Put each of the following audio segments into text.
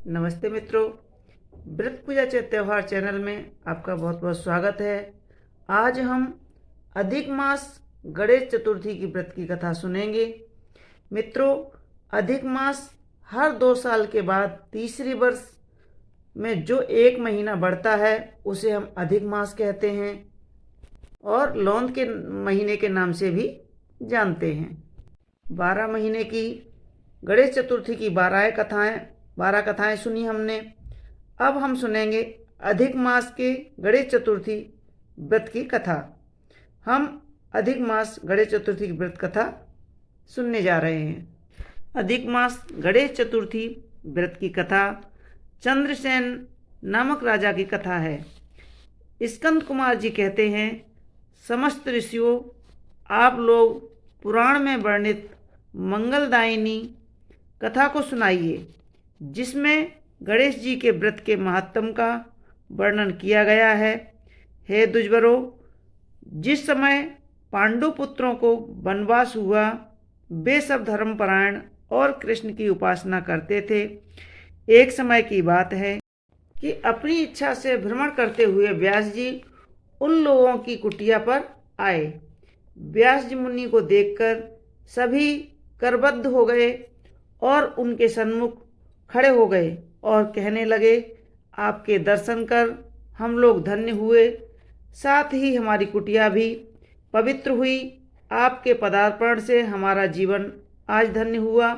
नमस्ते मित्रों, व्रत पूजा त्योहार चैनल में आपका बहुत बहुत स्वागत है। आज हम अधिक मास गणेश चतुर्थी की व्रत की कथा सुनेंगे। मित्रों, अधिक मास हर 2 साल के बाद तीसरी वर्ष में जो एक महीना बढ़ता है उसे हम अधिक मास कहते हैं और लौंद के महीने के नाम से भी जानते हैं। 12 महीने की गणेश चतुर्थी की 12 कथाएं सुनी हमने। अब हम सुनेंगे अधिक मास के गणेश चतुर्थी व्रत की कथा। हम अधिक मास गणेश चतुर्थी की व्रत कथा सुनने जा रहे हैं। अधिक मास गणेश चतुर्थी व्रत की कथा चंद्रसेन नामक राजा की कथा है। स्कंद कुमार जी कहते हैं, समस्त ऋषियों, आप लोग पुराण में वर्णित मंगलदायिनी कथा को सुनाइए, जिसमें गणेश जी के व्रत के महात्म का वर्णन किया गया है। हे द्विजवरों, जिस समय पांडु पुत्रों को वनवास हुआ, वे सब धर्मपरायण और कृष्ण की उपासना करते थे। एक समय की बात है कि अपनी इच्छा से भ्रमण करते हुए व्यास जी उन लोगों की कुटिया पर आए। व्यास जी मुनि को देखकर सभी करबद्ध हो गए और उनके सन्मुख खड़े हो गए और कहने लगे, आपके दर्शन कर हम लोग धन्य हुए, साथ ही हमारी कुटिया भी पवित्र हुई। आपके पदार्पण से हमारा जीवन आज धन्य हुआ।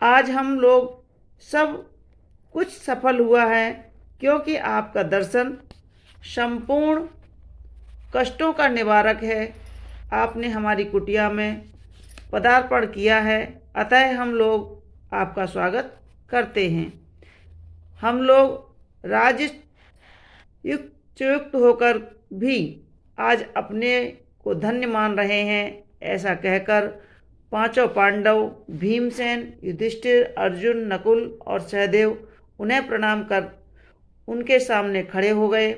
आज हम लोग सब कुछ सफल हुआ है, क्योंकि आपका दर्शन संपूर्ण कष्टों का निवारक है। आपने हमारी कुटिया में पदार्पण किया है, अतः हम लोग आपका स्वागत करते हैं। हम लोग राजयुक्त होकर भी आज अपने को धन्य मान रहे हैं। ऐसा कहकर पांचों पांडव भीमसेन, युधिष्ठिर, अर्जुन, नकुल और सहदेव उन्हें प्रणाम कर उनके सामने खड़े हो गए।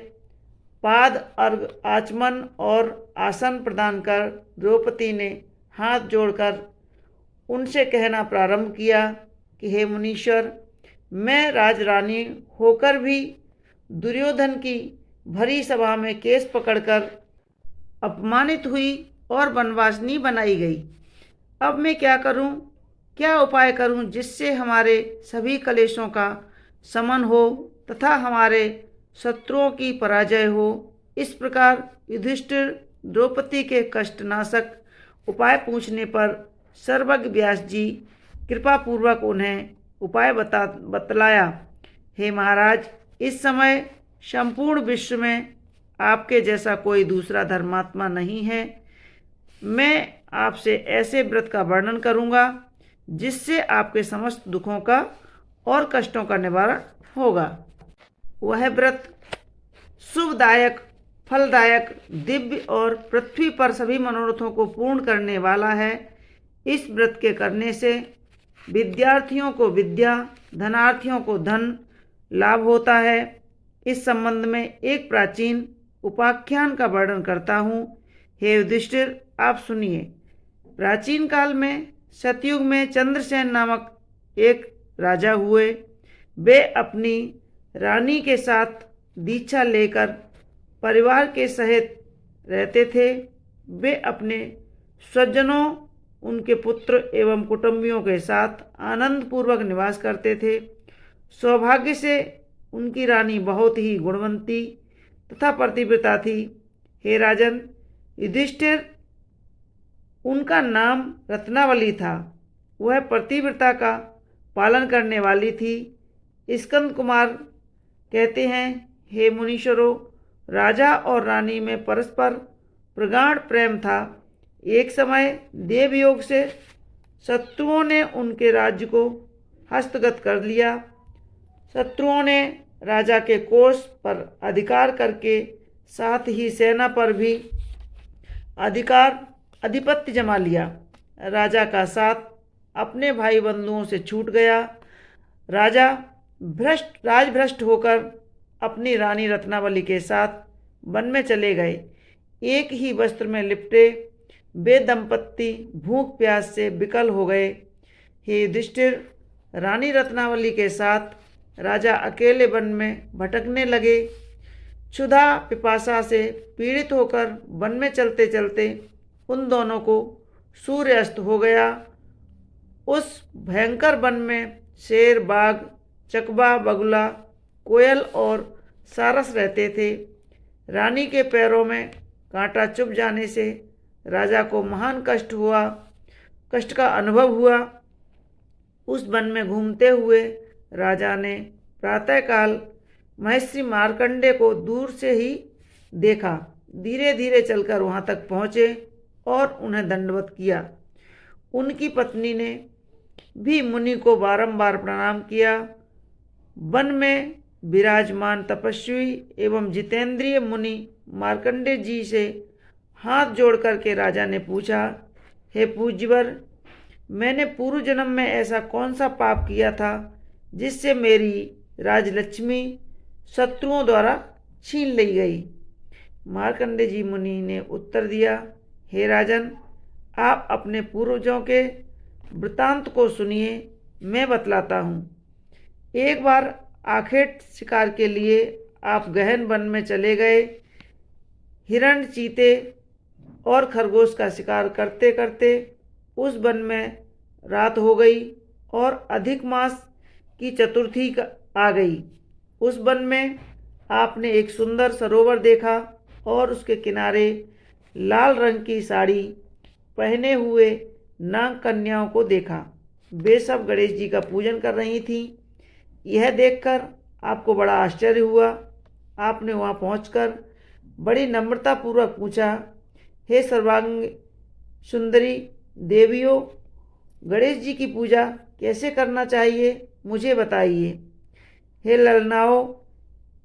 पाद अर्घ, आचमन और आसन प्रदान कर द्रौपदी ने हाथ जोड़कर उनसे कहना प्रारंभ किया कि हे मुनीश्वर, मैं राजरानी होकर भी दुर्योधन की भरी सभा में केस पकड़कर अपमानित हुई और वनवासिनी बनाई गई। अब मैं क्या करूं, क्या उपाय करूं जिससे हमारे सभी कलेशों का शमन हो तथा हमारे शत्रुओं की पराजय हो। इस प्रकार युधिष्ठिर द्रौपदी के कष्टनाशक उपाय पूछने पर सर्वज्ञ व्यास जी कृपा पूर्वक उन्हें उपाय बतलाया। हे महाराज, इस समय संपूर्ण विश्व में आपके जैसा कोई दूसरा धर्मात्मा नहीं है। मैं आपसे ऐसे व्रत का वर्णन करूंगा जिससे आपके समस्त दुखों का और कष्टों का निवारण होगा। वह व्रत शुभदायक, फलदायक, दिव्य और पृथ्वी पर सभी मनोरथों को पूर्ण करने वाला है। इस व्रत के करने से विद्यार्थियों को विद्या, धनार्थियों को धन लाभ होता है। इस संबंध में एक प्राचीन उपाख्यान का वर्णन करता हूँ। हे युधिष्ठिर, आप सुनिए। प्राचीन काल में सतयुग में चंद्रसेन नामक एक राजा हुए। वे अपनी रानी के साथ दीक्षा लेकर परिवार के सहित रहते थे। वे अपने स्वजनों, उनके पुत्र एवं कुटुंबियों के साथ आनंद पूर्वक निवास करते थे। सौभाग्य से उनकी रानी बहुत ही गुणवंती तथा पतिव्रता थी। हे राजन युधिष्ठिर, उनका नाम रत्नावली था। वह पतिव्रता का पालन करने वाली थी। स्कंद कुमार कहते हैं, हे मुनीश्वरों, राजा और रानी में परस्पर प्रगाढ़ प्रेम था। एक समय देवयोग से शत्रुओं ने उनके राज्य को हस्तगत कर लिया। शत्रुओं ने राजा के कोष पर अधिकार करके साथ ही सेना पर भी आधिपत्य जमा लिया। राजा का साथ अपने भाई बंधुओं से छूट गया। राजा राजभ्रष्ट होकर अपनी रानी रत्नावली के साथ वन में चले गए। एक ही वस्त्र में लिपटे वे दंपत्ति भूख प्यास से विकल हो गए। हे युधिष्ठिर, रानी रत्नावली के साथ राजा अकेले वन में भटकने लगे। क्षुधा पिपासा से पीड़ित होकर वन में चलते चलते उन दोनों को सूर्य अस्त हो गया। उस भयंकर वन में शेर, बाघ, चकवा, बगुला, कोयल और सारस रहते थे। रानी के पैरों में कांटा चुभ जाने से राजा को महान कष्ट का अनुभव हुआ। उस वन में घूमते हुए राजा ने प्रातःकाल महर्षि मार्कंडे को दूर से ही देखा। धीरे धीरे चलकर वहाँ तक पहुँचे और उन्हें दंडवत किया। उनकी पत्नी ने भी मुनि को बारंबार प्रणाम किया। वन में विराजमान तपस्वी एवं जितेंद्रिय मुनि मार्कंडे जी से हाथ जोड़ करके राजा ने पूछा, हे पूज्यवर, मैंने पूर्व जन्म में ऐसा कौन सा पाप किया था जिससे मेरी राजलक्ष्मी शत्रुओं द्वारा छीन ली गई। मार्कंडे जी मुनि ने उत्तर दिया, हे राजन, आप अपने पूर्वजों के वृतांत को सुनिए, मैं बतलाता हूँ। एक बार आखेट शिकार के लिए आप गहन वन में चले गए। हिरण, चीते और खरगोश का शिकार करते करते उस वन में रात हो गई और अधिक मास की चतुर्थी आ गई। उस वन में आपने एक सुंदर सरोवर देखा और उसके किनारे लाल रंग की साड़ी पहने हुए नाग कन्याओं को देखा। वे सब गणेश जी का पूजन कर रही थीं। यह देखकर आपको बड़ा आश्चर्य हुआ। आपने वहाँ पहुंचकर बड़ी नम्रतापूर्वक पूछा, हे सर्वांग सुंदरी देवियों, गणेश जी की पूजा कैसे करना चाहिए, मुझे बताइए। हे ललनाओं,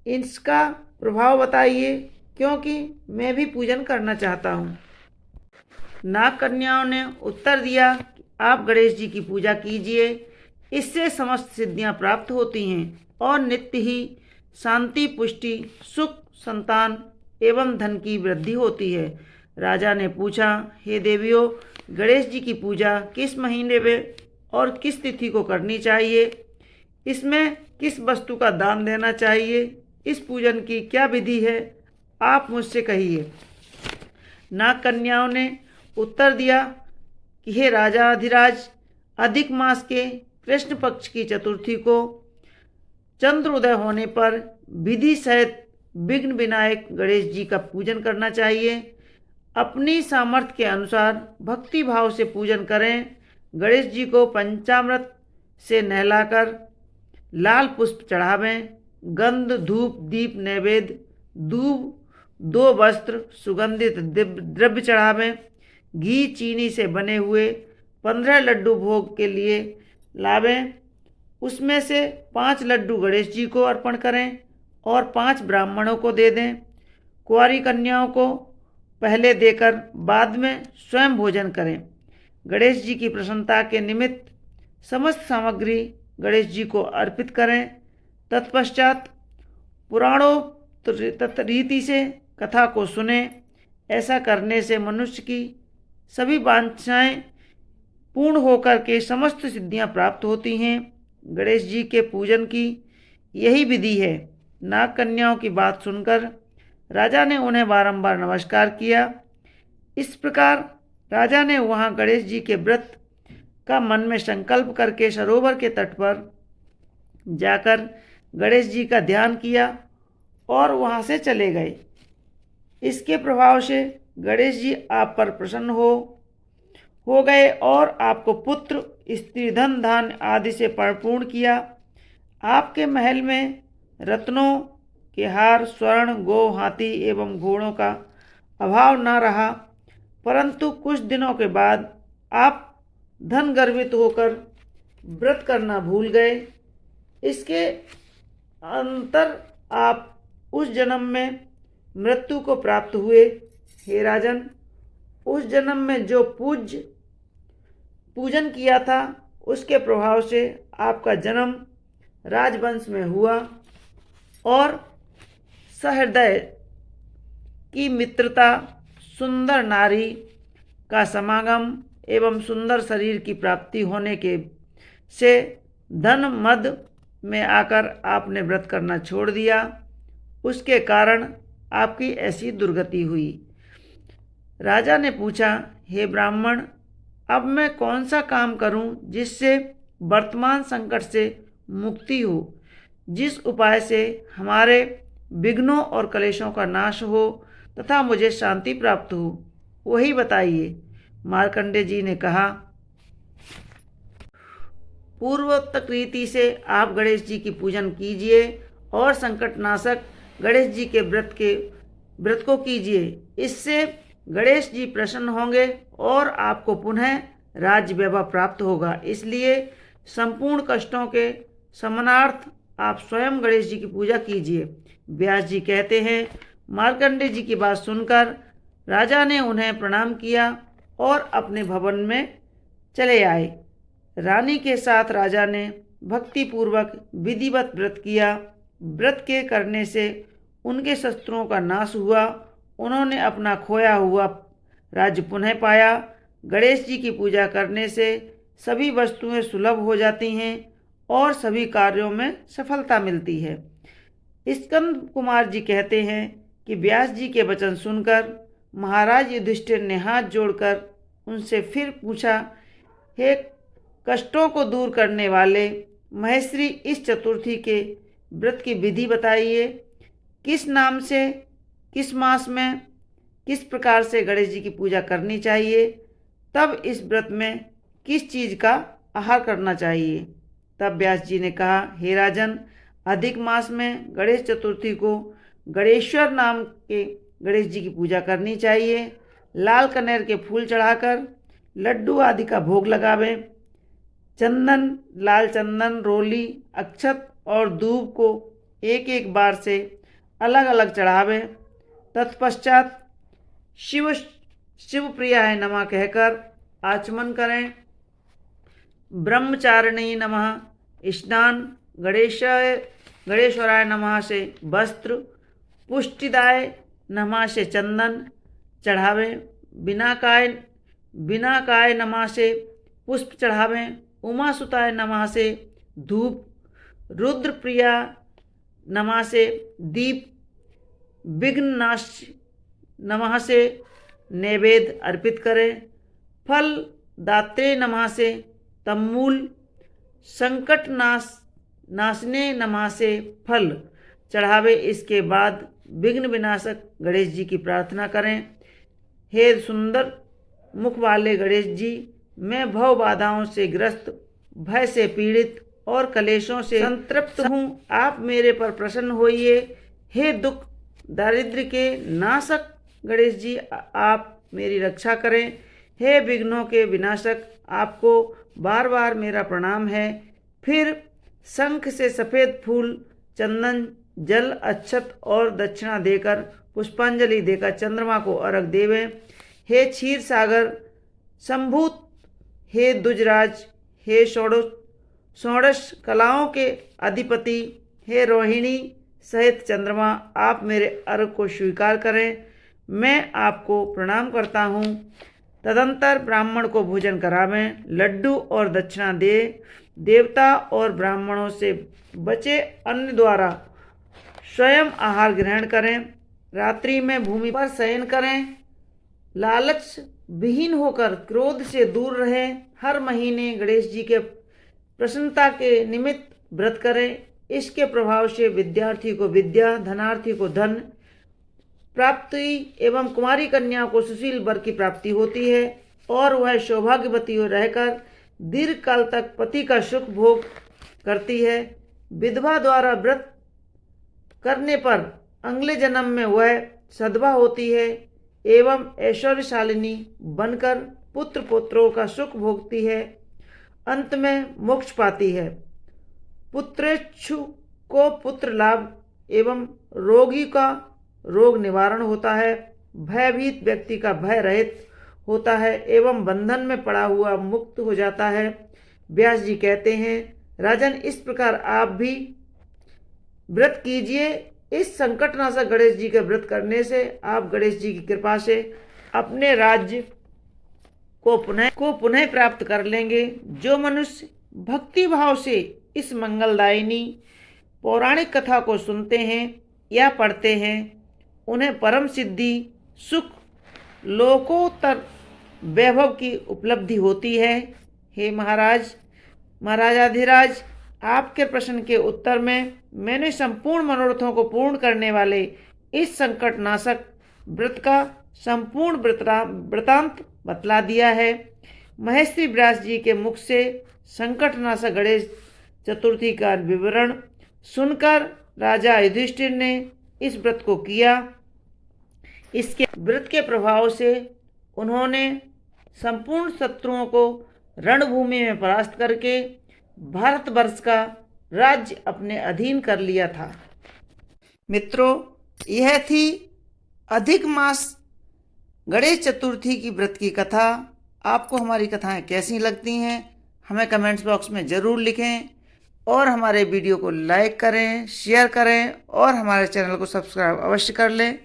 इसका प्रभाव बताइए, क्योंकि मैं भी पूजन करना चाहता हूँ। नाग कन्याओं ने उत्तर दिया, आप गणेश जी की पूजा कीजिए, इससे समस्त सिद्धियां प्राप्त होती हैं और नित्य ही शांति, पुष्टि, सुख, संतान एवं धन की वृद्धि होती है। राजा ने पूछा, हे देवियों, गणेश जी की पूजा किस महीने में और किस तिथि को करनी चाहिए? इसमें किस वस्तु का दान देना चाहिए? इस पूजन की क्या विधि है, आप मुझसे कहिए। नाग कन्याओं ने उत्तर दिया कि हे राजाधिराज, अधिक मास के कृष्ण पक्ष की चतुर्थी को चंद्र उदय होने पर विधि सहित विघ्न विनायक गणेश जी का पूजन करना चाहिए। अपनी सामर्थ्य के अनुसार भक्ति भाव से पूजन करें। गणेश जी को पंचामृत से नहलाकर लाल पुष्प चढ़ावें। गंध, धूप, दीप, नैवेद्य, दूब, 2 वस्त्र, सुगंधित द्रव्य चढ़ावें। घी, चीनी से बने हुए 15 लड्डू भोग के लिए लावें। उसमें से 5 लड्डू गणेश जी को अर्पण करें और 5 ब्राह्मणों को दे दें। कुंवारी कन्याओं को पहले देकर बाद में स्वयं भोजन करें। गणेश जी की प्रसन्नता के निमित्त समस्त सामग्री गणेश जी को अर्पित करें। तत्पश्चात पुराणों रीति से कथा को सुने। ऐसा करने से मनुष्य की सभी वांछाएं पूर्ण होकर के समस्त सिद्धियां प्राप्त होती हैं। गणेश जी के पूजन की यही विधि है। नाग कन्याओं की बात सुनकर राजा ने उन्हें बारंबार नमस्कार किया। इस प्रकार राजा ने वहाँ गणेश जी के व्रत का मन में संकल्प करके सरोवर के तट पर जाकर गणेश जी का ध्यान किया और वहाँ से चले गए। इसके प्रभाव से गणेश जी आप पर प्रसन्न हो गए और आपको पुत्र, स्त्री, धन, धान आदि से परिपूर्ण किया। आपके महल में रत्नों के हार, स्वर्ण, गौ, हाथी एवं घोड़ों का अभाव न रहा। परंतु कुछ दिनों के बाद आप धन गर्वित होकर व्रत करना भूल गए। इसके अंतर आप उस जन्म में मृत्यु को प्राप्त हुए। हे राजन, उस जन्म में जो पूजन किया था उसके प्रभाव से आपका जन्म राजवंश में हुआ और सहृदय की मित्रता, सुंदर नारी का समागम एवं सुंदर शरीर की प्राप्ति होने के से धन, मद में आकर आपने व्रत करना छोड़ दिया, उसके कारण आपकी ऐसी दुर्गति हुई। राजा ने पूछा, हे ब्राह्मण, अब मैं कौन सा काम करूं जिससे वर्तमान संकट से मुक्ति हो, जिस उपाय से हमारे विघ्नों और कलेशों का नाश हो तथा मुझे शांति प्राप्त हो, वही बताइए। मार्कंडेय जी ने कहा, पूर्वोक्त रीति से आप गणेश जी की पूजन कीजिए और संकटनाशक गणेश जी के व्रत को कीजिए। इससे गणेश जी प्रसन्न होंगे और आपको पुनः राज्य वैभव प्राप्त होगा। इसलिए संपूर्ण कष्टों के शमनार्थ आप स्वयं गणेश जी की पूजा कीजिए। व्यास जी कहते हैं, मार्कंडेय जी की बात सुनकर राजा ने उन्हें प्रणाम किया और अपने भवन में चले आए। रानी के साथ राजा ने भक्तिपूर्वक विधिवत व्रत किया। व्रत के करने से उनके शत्रुओं का नाश हुआ। उन्होंने अपना खोया हुआ राज्य पुनः पाया। गणेश जी की पूजा करने से सभी वस्तुएं सुलभ हो जाती हैं और सभी कार्यों में सफलता मिलती है। स्कंद कुमार जी कहते हैं कि व्यास जी के वचन सुनकर महाराज युधिष्ठिर ने हाथ जोड़कर उनसे फिर पूछा, हे कष्टों को दूर करने वाले महेश्वरी, इस चतुर्थी के व्रत की विधि बताइए। किस नाम से, किस मास में, किस प्रकार से गणेश जी की पूजा करनी चाहिए, तब इस व्रत में किस चीज़ का आहार करना चाहिए। तब व्यास जी ने कहा, हे राजन, अधिक मास में गणेश चतुर्थी को गणेश्वर नाम के गणेश जी की पूजा करनी चाहिए। लाल कनेर के फूल चढ़ाकर लड्डू आदि का भोग लगावें। चंदन, लाल चंदन, रोली, अक्षत और दूब को एक एक बार से अलग अलग चढ़ावें। तत्पश्चात शिव प्रियाय नमः कहकर आचमन करें। ब्रह्मचारिणी नमः स्नान, गणेश्वराय नमः से वस्त्र, पुष्टिदाय नमः से चंदन चढ़ावें। बिनाकाय नमः से पुष्प चढ़ावें। उमासुताय नमः से धूप, रुद्रप्रिया नमः से दीप, विघ्ननाश नमः से नैवेद्य अर्पित करें। फल दात्रे नमः से तम्बूल, संकट नाशने नमः से फल चढ़ावे। इसके बाद विघ्न विनाशक गणेश जी की प्रार्थना करें। हे सुंदर मुख वाले गणेश जी, मैं भव बाधाओं से ग्रस्त, भय से पीड़ित और कलेशों से संतृप्त हूँ। आप मेरे पर प्रसन्न होइए। हे दुख दारिद्र्य के नाशक गणेश जी, आप मेरी रक्षा करें। हे विघ्नों के विनाशक, आपको बार बार मेरा प्रणाम है। फिर शंख से सफ़ेद फूल, चंदन, जल, अक्षत और दक्षिणा देकर पुष्पांजलि देकर चंद्रमा को अर्घ देवें। हे क्षीर सागर संभूत, हे दुजराज, हे षोडश कलाओं के अधिपति, हे रोहिणी सहित चंद्रमा, आप मेरे अर्घ को स्वीकार करें। मैं आपको प्रणाम करता हूँ। तदंतर ब्राह्मण को भोजन करावें, लड्डू और दक्षिणा दे। देवता और ब्राह्मणों से बचे अन्न द्वारा स्वयं आहार ग्रहण करें। रात्रि में भूमि पर शयन करें। लालच विहीन होकर क्रोध से दूर रहें। हर महीने गणेश जी के प्रसन्नता के निमित्त व्रत करें। इसके प्रभाव से विद्यार्थी को विद्या, धनार्थी को धन प्राप्ति एवं कुमारी कन्या को सुशील वर की प्राप्ति होती है और वह सौभाग्यवती हो रहकर दीर्घ काल तक पति का सुख भोग करती है। विधवा द्वारा व्रत करने पर अगले जन्म में वह सधवा होती है एवं ऐश्वर्यशालिनी बनकर पुत्र पुत्रों का सुख भोगती है, अंत में मोक्ष पाती है। पुत्रेच्छु को पुत्र लाभ एवं रोगी का रोग निवारण होता है। भयभीत व्यक्ति का भय रहित होता है एवं बंधन में पड़ा हुआ मुक्त हो जाता है। व्यास जी कहते हैं, राजन, इस प्रकार आप भी व्रत कीजिए। इस संकटनाशक गणेश जी के व्रत करने से आप गणेश जी की कृपा से अपने राज्य को पुनः प्राप्त कर लेंगे। जो मनुष्य भक्ति भाव से इस मंगलदायिनी पौराणिक कथा को सुनते हैं या पढ़ते हैं, उन्हें परम सिद्धि, सुख, लोकोत्तर वैभव की उपलब्धि होती है। हे महाराज, महाराजाधिराज, आपके प्रश्न के उत्तर में मैंने संपूर्ण मनोरथों को पूर्ण करने वाले इस संकटनाशक व्रत का संपूर्ण वृतांत बतला दिया है। महर्षि व्यास जी के मुख से संकटनाशक गणेश चतुर्थी का विवरण सुनकर राजा युधिष्ठिर ने इस व्रत को किया। इसके व्रत के प्रभाव से उन्होंने संपूर्ण शत्रुओं को रणभूमि में परास्त करके भारतवर्ष का राज्य अपने अधीन कर लिया था। मित्रों, यह थी अधिक मास गणेश चतुर्थी की व्रत की कथा। आपको हमारी कथाएं कैसी लगती हैं हमें कमेंट्स बॉक्स में ज़रूर लिखें और हमारे वीडियो को लाइक करें, शेयर करें और हमारे चैनल को सब्सक्राइब अवश्य कर लें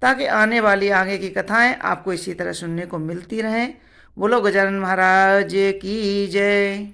ताकि आने वाली आगे की कथाएं आपको इसी तरह सुनने को मिलती रहें। बोलो गजानन महाराज की जय।